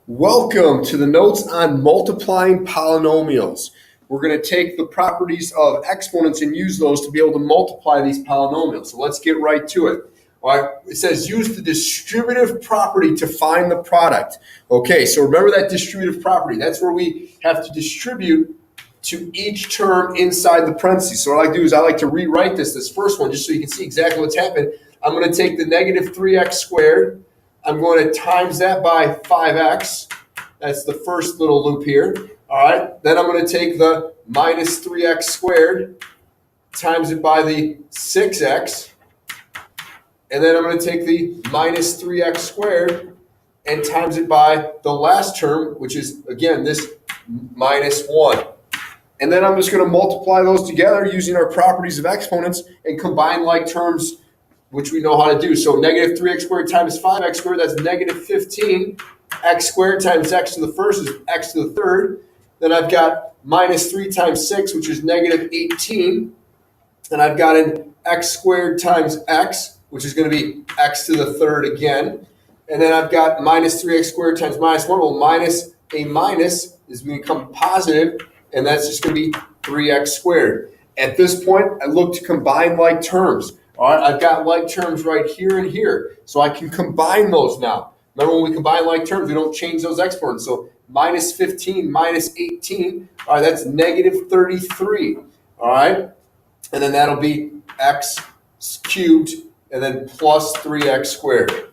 Welcome to the notes on multiplying polynomials. We're going to take the properties of exponents and use those to be able to multiply these polynomials. So let's get right to it. All right, it says use the distributive property to find the product. Okay, so remember that distributive property. That's where we have to distribute to each term inside the parentheses. So what I like to do is I like to rewrite this first one, just so you can see exactly what's happened. I'm going to take the negative 3x squared. I'm going to times that by 5x. That's the first little loop here. All right. Then I'm going to take the minus 3x squared, times it by the 6x. And then I'm going to take the minus 3x squared and times it by the last term, which is, again, this minus 1. And then I'm just going to multiply those together using our properties of exponents and combine like terms, which we know how to do. So negative 3x squared times 5x squared, that's negative 15. X squared times x to the first is x to the third. Then I've got minus 3 times 6, which is negative 18. Then I've got an x squared times x, which is going to be x to the third again. And then I've got minus 3x squared times minus 1. Well, minus a minus is going to become positive, and that's just going to be 3x squared. At this point, I look to combine like terms. All right, I've got like terms right here and here, so I can combine those now. Remember, when we combine like terms, we don't change those exponents. So minus 15 minus 18, all right, that's negative 33, all right? And then that'll be x cubed and then plus 3x squared.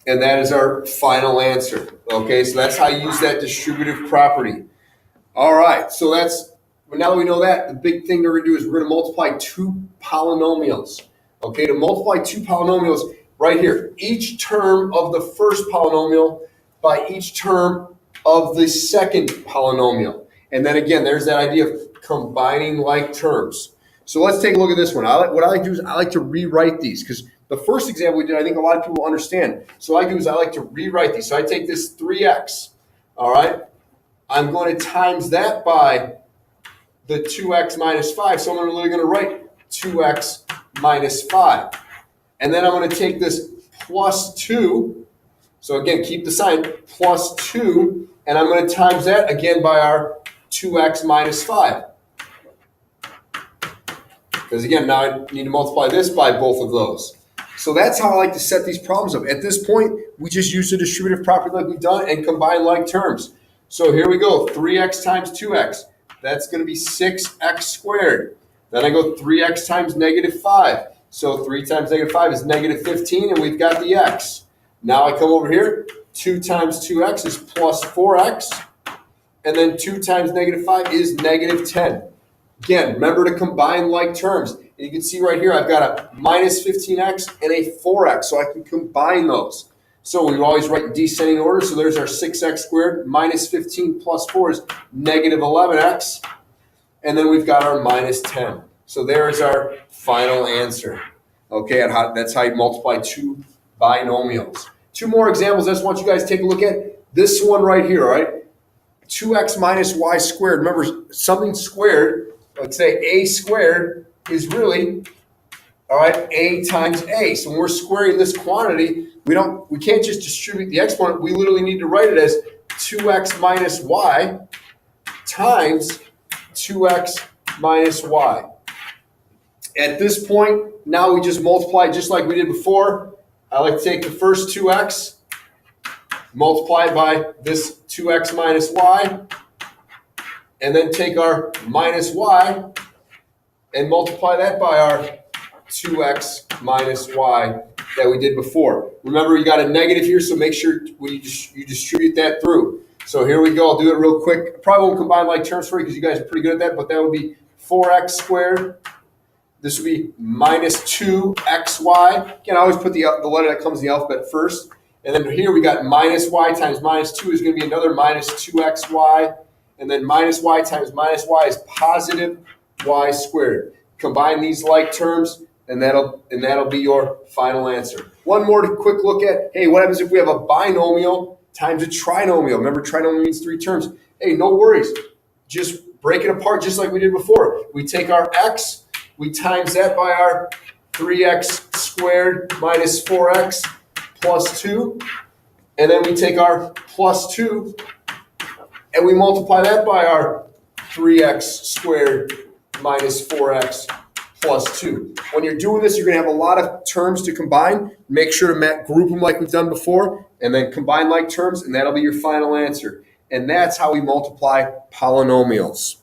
And that is our final answer, okay? So that's how you use that distributive property. All right, so that's, now that we know that, the big thing that we're going to do is we're going to multiply two polynomials, okay? To multiply two polynomials, right here, each term of the first polynomial by each term of the second polynomial. And then again, there's that idea of combining like terms. So let's take a look at this one. What I like to do is I like to rewrite these, because the first example we did, I think a lot of people understand. So what I do is I like to rewrite these. So I take this 3x, all right? I'm going to times that by the 2x minus 5. So I'm literally going to write 2x minus 5. And then I'm going to take this plus 2. So again, keep the sign, plus 2. And I'm going to times that again by our 2x minus 5. Because again, now I need to multiply this by both of those. So that's how I like to set these problems up. At this point, we just use the distributive property like we've done and combine like terms. So here we go, 3x times 2x. That's going to be 6x squared. Then I go 3x times negative 5. So 3 times negative 5 is negative 15, and we've got the x. Now I come over here, 2 times 2x is plus 4x, and then 2 times negative 5 is negative 10. Again, remember to combine like terms. And you can see right here, I've got a minus 15x and a 4x, so I can combine those. So we always write in descending order, so there's our 6x squared, minus 15 plus 4 is negative 11x, and then we've got our minus 10. So there is our final answer. Okay, and that's how you multiply two binomials. Two more examples I just want you guys to take a look at. This one right here, all right? 2x minus y squared. Remember, something squared, let's say a squared, is really, all right, a times a. So when we're squaring this quantity, we can't just distribute the exponent. We literally need to write it as 2x minus y times 2x minus y. At this point, now we just multiply just like we did before. I like to take the first 2x, multiply it by this 2x minus y, and then take our minus y and multiply that by our 2x minus y that we did before. Remember, you got a negative here, so make sure when you distribute that through. So here we go. I'll do it real quick. I probably won't combine like terms for you because you guys are pretty good at that, but that would be 4x squared. This would be minus 2xy. Again, I always put the letter that comes in the alphabet first. And then here we got minus y times minus 2 is going to be another minus 2xy. And then minus y times minus y is positive y squared. Combine these like terms, and that'll be your final answer. One more to quick look at. Hey, what happens if we have a binomial times a trinomial? Remember, trinomial means 3 terms. Hey, no worries. Just break it apart just like we did before. We take our x, we times that by our 3x squared minus 4x plus 2, and then we take our plus 2, and we multiply that by our 3x squared minus 4x plus 2. When you're doing this, you're going to have a lot of terms to combine. Make sure to group them like we've done before, and then combine like terms, and that'll be your final answer. And that's how we multiply polynomials.